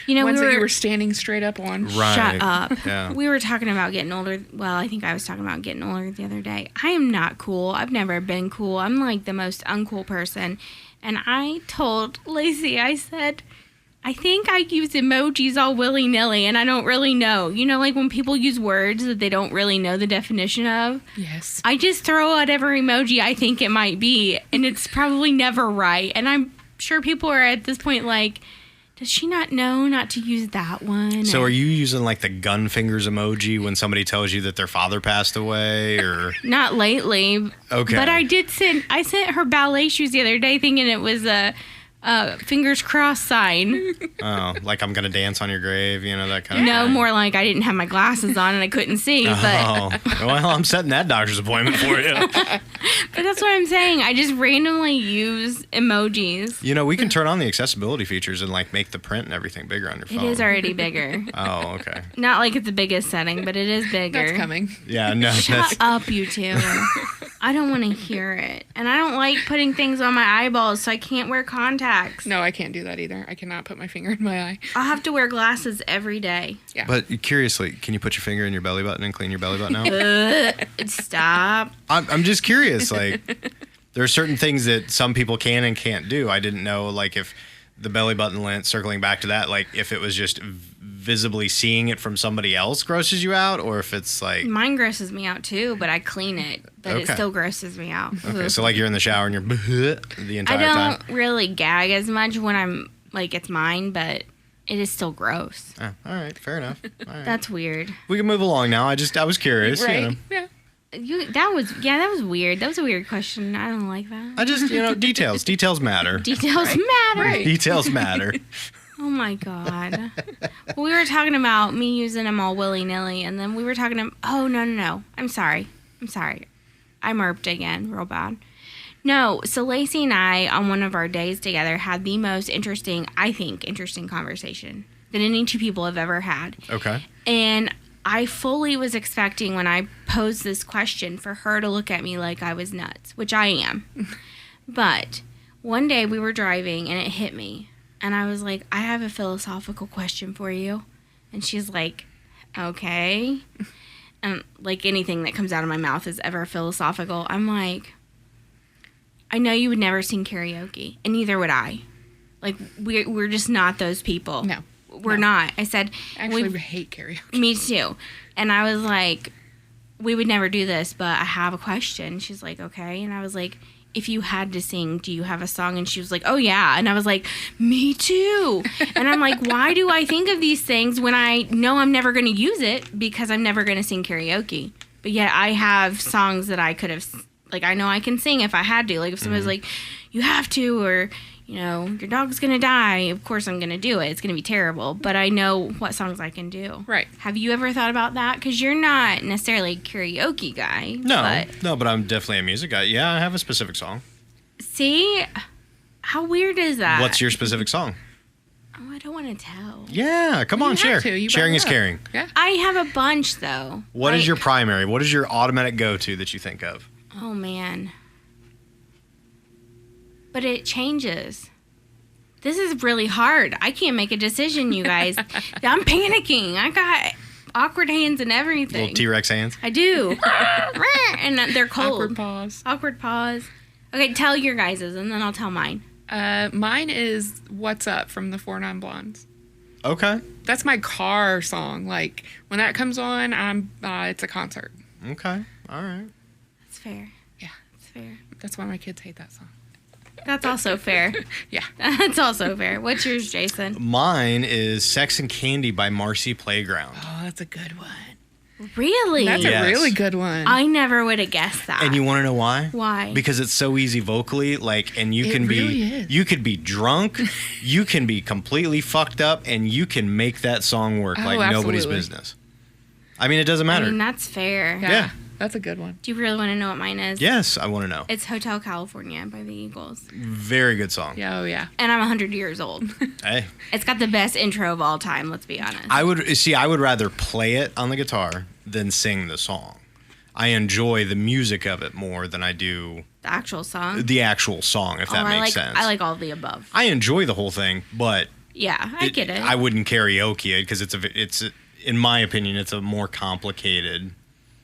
You know,
Ones that you were standing straight up on.
Right.
Shut up.
Yeah.
We were talking about getting older. Well, I think I was talking about getting older the other day. I am not cool. I've never been cool. I'm like the most uncool person. And I told Lacey, I said, I think I use emojis all willy-nilly and I don't really know. You know, like when people use words that they don't really know the definition of?
Yes.
I just throw out every emoji I think it might be, and it's probably never right. And I'm sure people are at this point like, does she not know not to use that one?
So are you using like the gun fingers emoji when somebody tells you that their father passed away, or?
Not lately.
Okay.
But I sent her ballet shoes the other day thinking it was a fingers crossed sign.
Oh, like I'm gonna dance on your grave, you know, that kind of
No,
thing.
more like I didn't have my glasses on and I couldn't see. But
Well, I'm setting that doctor's appointment for you.
but that's what I'm saying. I just randomly use emojis.
You know, we can turn on the accessibility features and like make the print and everything bigger on your phone.
It is already bigger.
Oh, okay.
Not like it's the biggest setting, but it is bigger.
That's coming.
Yeah, no,
Shut up, you two. I don't want to hear it. And I don't like putting things on my eyeballs, so I can't wear contacts.
No, I can't do that either. I cannot put my finger in my eye.
I'll have to wear glasses every day.
Yeah.
But curiously, can you put your finger in your belly button and clean your belly button out?
Stop.
I'm just curious. Like, there are certain things that some people can and can't do. I didn't know, like, if the belly button lint, circling back to that, like, if it was just visibly seeing it from somebody else grosses you out, or if it's like...
Mine grosses me out too, but I clean it. But it
Okay.
still grosses me out.
Okay, so like you're in the shower and you're the entire
I don't
time?
really gag as much when I'm like it's mine, but it is still gross.
Oh, all right, fair enough. All right.
That's weird.
We can move along now. I was curious.
Right.
You know.
Yeah.
That was weird. That was a weird question. I don't like that.
I just, details. Details matter.
Details matter.
Right.
Details matter.
Oh my god. Well, we were talking about me using them all willy nilly, and then we were talking to. Oh no. I'm sorry. I merped again, real bad. No, so Lacey and I, on one of our days together, had the most interesting conversation that any two people have ever had.
Okay.
And I fully was expecting when I posed this question for her to look at me like I was nuts, which I am. But one day we were driving and it hit me. And I was like, I have a philosophical question for you. And she's like, okay. And like anything that comes out of my mouth is ever philosophical. I'm like, I know you would never sing karaoke, and neither would I. Like, we're just not those people.
No.
We're not. I said,
Actually, we hate karaoke.
me too. And I was like, we would never do this, but I have a question. She's like, okay. And I was like, if you had to sing, do you have a song? And she was like, oh yeah. And I was like, me too. And I'm like, why do I think of these things when I know I'm never going to use it because I'm never going to sing karaoke? But yet I have songs that I could have, like, I know I can sing if I had to. Like if somebody's like, you have to, or, your dog's going to die. Of course I'm going to do it. It's going to be terrible. But I know what songs I can do.
Right.
Have you ever thought about that? Because you're not necessarily a karaoke guy.
But I'm definitely a music guy. Yeah, I have a specific song.
See? How weird is that?
What's your specific song?
Oh, I don't want to tell.
Yeah, come on,
You
share.
have to. You
Sharing
brought
is
it up.
caring.
Yeah.
I have a bunch, though.
What is
Like-
your primary? What is your automatic go-to that you think of?
Oh, man. But it changes. This is really hard. I can't make a decision, you guys. I'm panicking. I got awkward hands and everything.
Little T-Rex hands?
I do. And they're cold.
Awkward pause.
Awkward pause. Okay, tell your guys's, and then I'll tell mine.
Mine is "What's Up" from the 4-9 Blondes.
Okay.
That's my car song. Like when that comes on, it's a concert.
Okay. All right.
That's fair.
Yeah.
That's fair.
That's why my kids hate that song.
That's also fair.
Yeah.
That's also fair. What's yours, Jason?
Mine is Sex and Candy by Marcy Playground.
Oh, that's a good one.
Really?
That's
Yes.
a really good one.
I never would have guessed that.
And you want to know why?
Why?
Because it's so easy vocally, like, and you
It
can
really
be,
is.
you could be drunk, you can be completely fucked up, and you can make that song work
Oh,
like nobody's
absolutely.
business. I mean, it doesn't
I
matter.
mean, that's fair.
Yeah.
That's a good one.
Do you really want to know what mine is?
Yes, I want to know.
It's Hotel California by the Eagles.
Very good song.
Yeah, oh yeah.
And I'm 100 years old.
Hey,
It's got the best intro of all time, let's be honest.
I would rather play it on the guitar than sing the song. I enjoy the music of it more than I do
The actual song.
the actual song, if that makes sense.
I like all of the above.
I enjoy the whole thing, but
Yeah, I get it.
I wouldn't karaoke it because in my opinion, it's a more complicated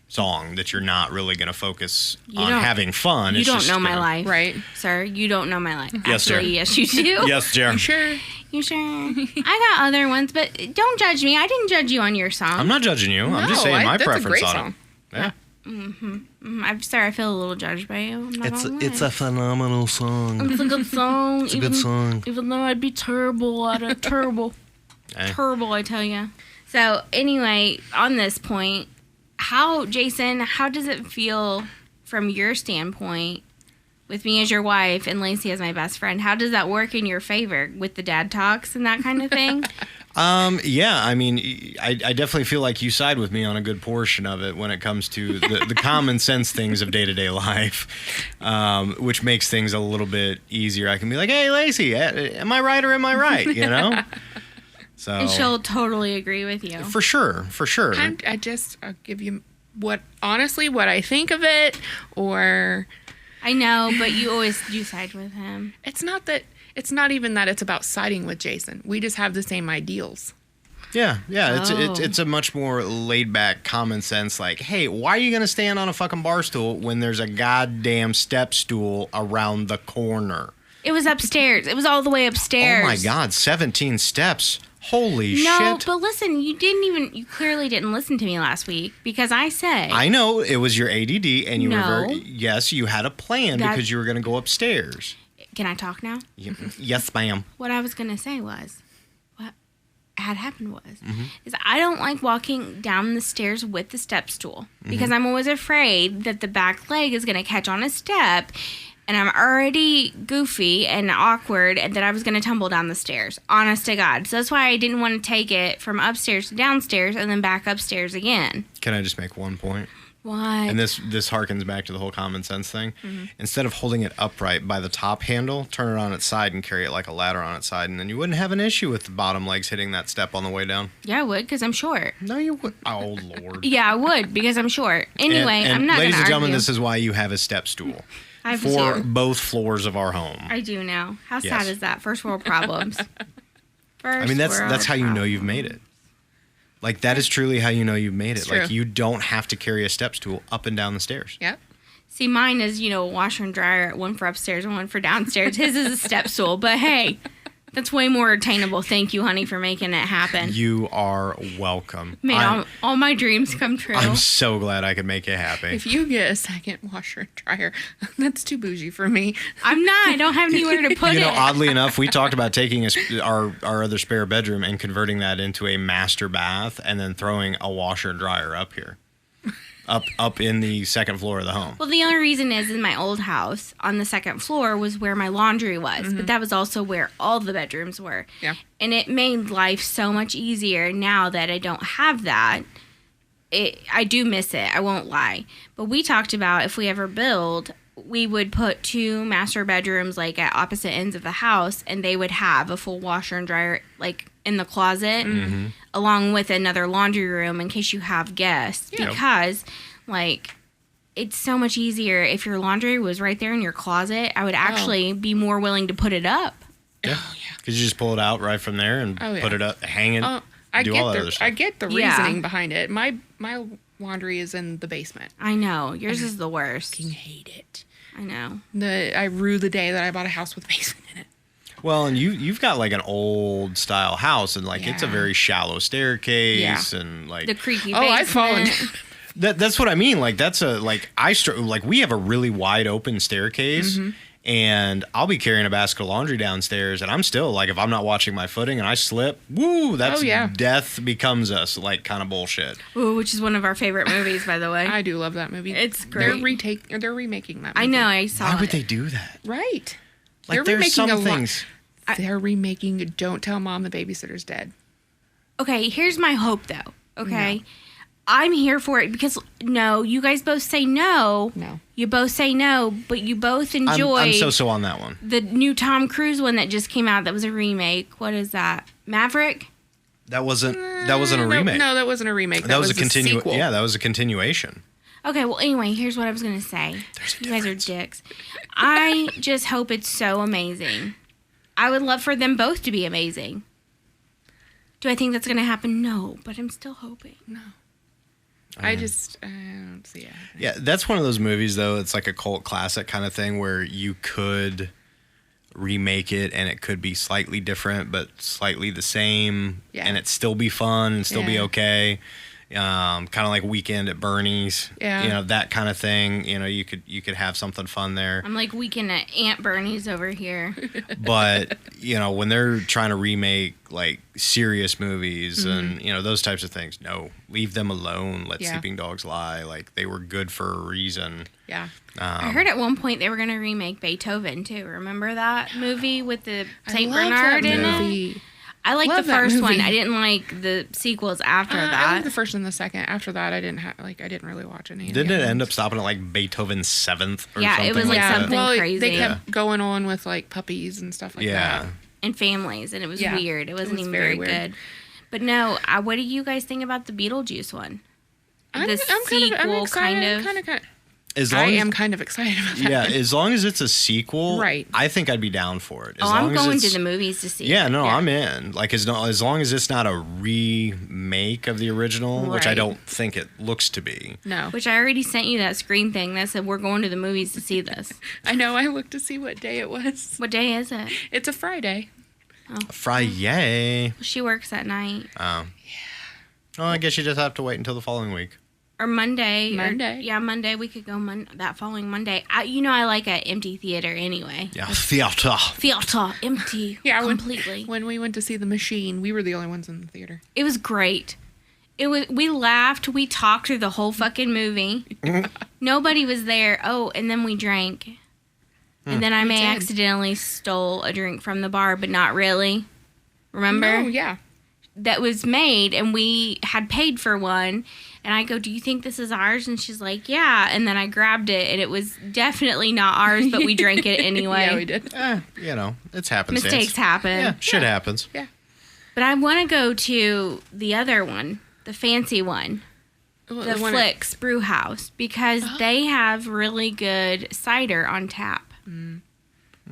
song that you're not really going to focus on
don't-
having fun.
You
It's
don't
just
know my
gonna-
life.
Right.
Sir, you don't know my life.
Yes, sir.
Actually, yes, you do.
Yes, Jer.
You sure?
You sure? I got other ones, but don't judge me. I didn't judge you on your song.
I'm not judging you. I'm just
No,
saying my
that's a
preference
great
on
song.
it. Yeah.
I'm sorry, I feel a little judged by you. I'm not gonna lie.
a phenomenal song.
It's a good song.
It's a good song.
Even though I'd be terrible at it. Terrible.
Hey.
Terrible, I tell you. So, anyway, on this point, Jason, how does it feel from your standpoint with me as your wife and Lacey as my best friend? How does that work in your favor with the dad talks and that kind of thing?
Yeah, I mean, I definitely feel like you side with me on a good portion of it when it comes to the common sense things of day-to-day life, which makes things a little bit easier. I can be like, hey, Lacey, am I right or am I right? You know? So,
And she'll totally agree with you.
for sure.
I'll give you what I think of it, or
I know, but you always do side with him.
it's not even that it's about siding with Jason. We just have the same ideals.
Yeah.
Oh.
It's a much more laid back, common sense. Like, hey, why are you gonna stand on a fucking bar stool when there's a goddamn step stool around the corner?
It was upstairs. It was all the way upstairs.
Oh my God, 17 steps! Holy
No,
shit!
but listen, you clearly didn't listen to me last week because I said.
I know it was your ADD, and you
No.
yes, you had a plan
That-
because you were gonna go upstairs.
Can I talk now?
Yes, ma'am.
What I was going to say was, what had happened was,
Mm-hmm.
is I don't like walking down the stairs with the step stool
Mm-hmm.
because I'm always afraid that the back leg is going to catch on a step and I'm already goofy and awkward and that I was going to tumble down the stairs. Honest to God. So that's why I didn't want to take it from upstairs to downstairs and then back upstairs again.
Can I just make one point?
What?
And this harkens back to the whole common sense thing. Instead of holding it upright by the top handle, turn it on its side and carry it like a ladder on its side, and then you wouldn't have an issue with the bottom legs hitting that step on the way down.
Yeah, I would because I'm short.
No, you would. Oh, Lord.
Yeah, I would because I'm short. Anyway,
and
I'm not going
ladies
to
and gentlemen,
argue.
this is why you have a step stool
I have
for
two.
both floors of our home.
I do now. How
Yes.
sad is that? First world problems.
I mean, that's how you know you've made it. Like, that is truly how you know you've made it.
It's
Like,
true.
you don't have to carry a step stool up and down the stairs.
Yep.
See, mine is, a washer and dryer, one for upstairs and one for downstairs. His is a step stool, but hey, that's way more attainable. Thank you, honey, for making it happen.
You are welcome.
Made all my dreams come true.
I'm so glad I could make it happen.
If you get a second washer and dryer, that's too bougie for me.
I'm not. I don't have anywhere to put
You know,
it.
oddly enough, we talked about taking our other spare bedroom and converting that into a master bath and then throwing a washer and dryer up here. Up in the second floor of the home.
Well, the only reason is in my old house on the second floor was where my laundry was, but that was also where all the bedrooms were.
Yeah.
And it made life so much easier now that I don't have that. I do miss it. I won't lie. But we talked about if we ever build, we would put two master bedrooms like at opposite ends of the house, and they would have a full washer and dryer like in the closet, along with another laundry room in case you have guests.
Yeah.
Because like it's so much easier if your laundry was right there in your closet. I would actually be more willing to put it up.
Yeah. Could you just pull it out right from there and
Oh, yeah.
put it up, hang it,
I
do all that other stuff?
I get the
Yeah.
reasoning behind it. My laundry is in the basement.
I know yours is the worst.
I hate it.
I know.
I rue the day that I bought a house with a basement in it.
Well, and you've got like an old style house, and like it's a
Yeah.
very shallow staircase, and like
The creaky
Oh,
basement.
I've fallen.
That's what I mean. Like that's we have a really wide open staircase. Mm-hmm. And I'll be carrying a basket of laundry downstairs, and I'm still like, if I'm not watching my footing and I slip, woo, that's death becomes us, like kind of bullshit.
Ooh, which is one of our favorite movies, by the way.
I do love that movie.
It's great.
They're remaking that movie.
I know, I saw it.
Why would they do that?
Right.
Like there's some things.
They're remaking Don't Tell Mom the Babysitter's Dead.
Okay, here's my hope, though. Okay. No. I'm here for it because, no, you guys both say no.
No.
You both say no, but you both enjoy...
I'm so on that one.
The new Tom Cruise one that just came out that was a remake. What is that? Maverick?
That wasn't a remake.
No, that wasn't a remake.
That was a
sequel.
Yeah, that was a continuation.
Okay, well, anyway, here's what I was going to say. You guys are dicks. I just hope it's so amazing. I would love for them both to be amazing. Do I think that's going to happen? No, but I'm still hoping.
No. I don't see it.
Yeah, that's one of those movies, though. It's like a cult classic kind of thing where you could remake it and it could be slightly different, but slightly the same. Yeah. And it still be fun and still be okay. Kind of like Weekend at Bernie's. Yeah. You know, that kind of thing. You know, you could have something fun there.
I'm like Weekend at Aunt Bernie's over here.
But, you know, when they're trying to remake like serious movies and, you know, those types of things, no, leave them alone. Let sleeping dogs lie. Like, they were good for a reason.
Yeah.
I heard at one point they were going to remake Beethoven too. Remember that movie with the St.
Bernard
Bernard in it? I liked the first one. I didn't like the sequels after that.
I liked the first and the second. After that, I didn't really watch any.
Didn't it end up stopping at like Beethoven's 7th or something?
Yeah, it was like something crazy.
They kept going on with like puppies and stuff like that.
And families, and it was weird. It wasn't even very good. But no, what do you guys think about the Beetlejuice one?
I'm excited. I am kind of excited about that.
Yeah, as long as it's a sequel, right? I think I'd be down for it.
I'm going to the movies to see it.
Yeah, no, I'm in. Like, as long as it's not a remake of the original, which I don't think it looks to be.
No. Which I already sent you that screen thing that said we're going to the movies to see this.
I know. I looked to see what day it was.
What day is it?
It's a Friday.
Oh.
Friday.
She works at night.
Oh. Yeah. Well, I guess you just have to wait until the following week.
Or Monday.
Monday.
We could go that following Monday. I like an empty theater anyway.
Yeah, theater,
empty.
Yeah,
completely.
When we went to see The Machine, we were the only ones in the theater.
It was great. We laughed. We talked through the whole fucking movie. Nobody was there. Oh, and then we drank. And then I accidentally stole a drink from the bar, but not really. Remember?
No, yeah.
That was made, and we had paid for one. And I go, do you think this is ours? And she's like, yeah. And then I grabbed it, and it was definitely not ours, but we drank it anyway.
Yeah, we did.
You know, it's happenstance.
Mistakes happen.
Yeah, shit happens.
Yeah.
But I want to go to the other one, the fancy one, the Flicks Brew House, because they have really good cider on tap.
Mm.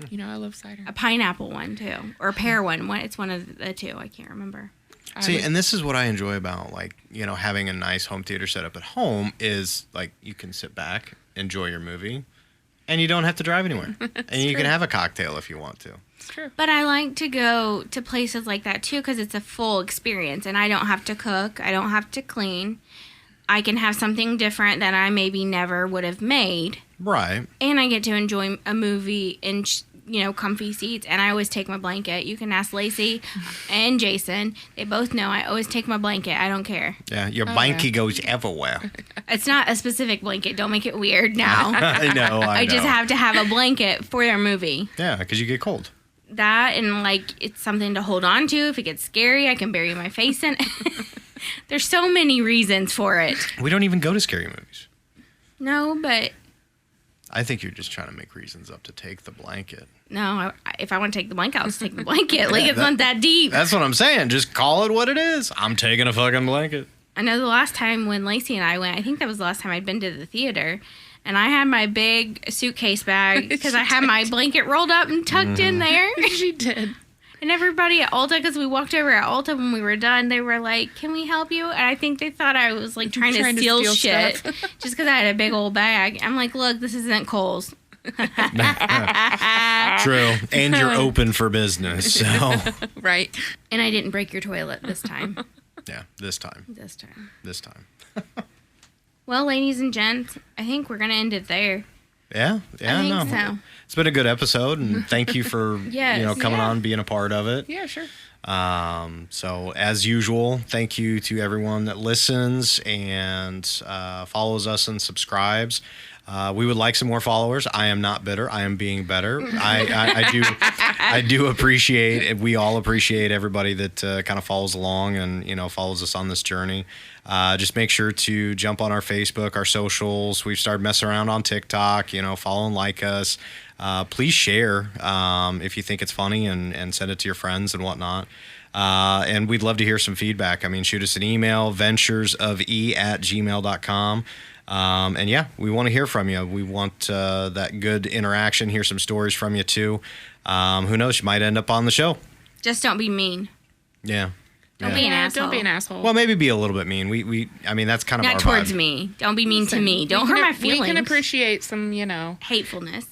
You know, I love cider.
A pineapple one, too. Or a pear one. It's one of the two. I can't remember.
See, and this is what I enjoy about, like, you know, having a nice home theater set up at home is, like, you can sit back, enjoy your movie, and you don't have to drive anywhere. And you can have a cocktail if you want to.
It's true.
But I like to go to places like that, too, because it's a full experience, and I don't have to cook. I don't have to clean. I can have something different that I maybe never would have made.
Right.
And I get to enjoy a movie in, comfy seats. And I always take my blanket. You can ask Lacey and Jason. They both know I always take my blanket. I don't care.
Yeah, your blankie goes everywhere.
It's not a specific blanket. Don't make it weird now.
I know.
I just have to have a blanket for their movie.
Yeah, because you get cold.
That and, like, it's something to hold on to. If it gets scary, I can bury my face in it. There's so many reasons for it.
We don't even go to scary movies.
No, but...
I think you're just trying to make reasons up to take the blanket.
No, if I want to take the blanket, I'll just take the blanket. Like, it's not that deep.
That's what I'm saying. Just call it what it is. I'm taking a fucking blanket.
I know the last time when Lacey and I went, I think that was the last time I'd been to the theater, and I had my big suitcase bag because I had my blanket rolled up and tucked in there.
She did.
And everybody at Ulta, because we walked over at Ulta when we were done, they were like, can we help you? And I think they thought I was, like, trying to steal shit just because I had a big old bag. I'm like, look, this isn't Kohl's.
True. And you're open for business, so.
Right.
And I didn't break your toilet this time.
Yeah, this time.
Well, ladies and gents, I think we're going to end it there.
Yeah,
I think so.
It's been a good episode, and thank you for coming on, being a part of it.
Yeah, sure.
So as usual, thank you to everyone that listens and follows us and subscribes. We would like some more followers. I am not bitter. I am being better. I do appreciate. We all appreciate everybody that kind of follows along and follows us on this journey. Just make sure to jump on our Facebook, our socials. We've started messing around on TikTok. Follow and like us. Please share if you think it's funny and send it to your friends and whatnot. And we'd love to hear some feedback. I mean, shoot us an email, venturesofe@gmail.com. And yeah, we want to hear from you. We want that good interaction, hear some stories from you too. Who knows, you might end up on the show.
Just don't be mean.
Yeah.
Don't be an asshole.
Don't be an asshole.
Well, maybe be a little bit mean. I mean, that's kind of
not
our
towards
vibe.
me. Don't be mean to me. Don't hurt my feelings.
We can appreciate some,
hatefulness.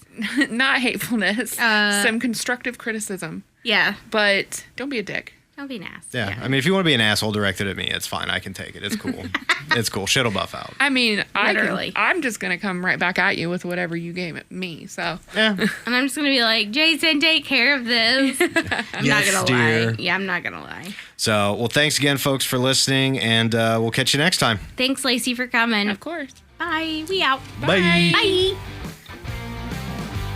not hatefulness, some constructive criticism.
Yeah.
But don't be a dick.
Don't be an ass.
Yeah. I mean, if you want to be an asshole directed at me, it's fine. I can take it. It's cool. It's cool. Shit'll buff out.
I mean,
Literally.
I'm just going to come right back at you with whatever you gave at me, so.
Yeah.
And I'm just going to be like, Jason, take care of this. I'm
Yes,
not going to
dear.
lie. Yeah, I'm not going to lie.
So, well, thanks again, folks, for listening, and we'll catch you next time.
Thanks, Lacey, for coming.
Of course.
Bye. We out.
Bye.
Bye.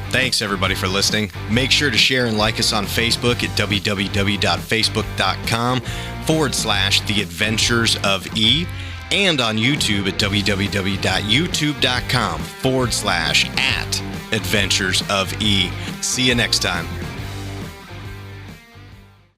Thanks, everybody, for listening. Make sure to share and like us on Facebook at www.facebook.com/The Adventures of E, and on YouTube at www.youtube.com/@Adventures of E. See you next time.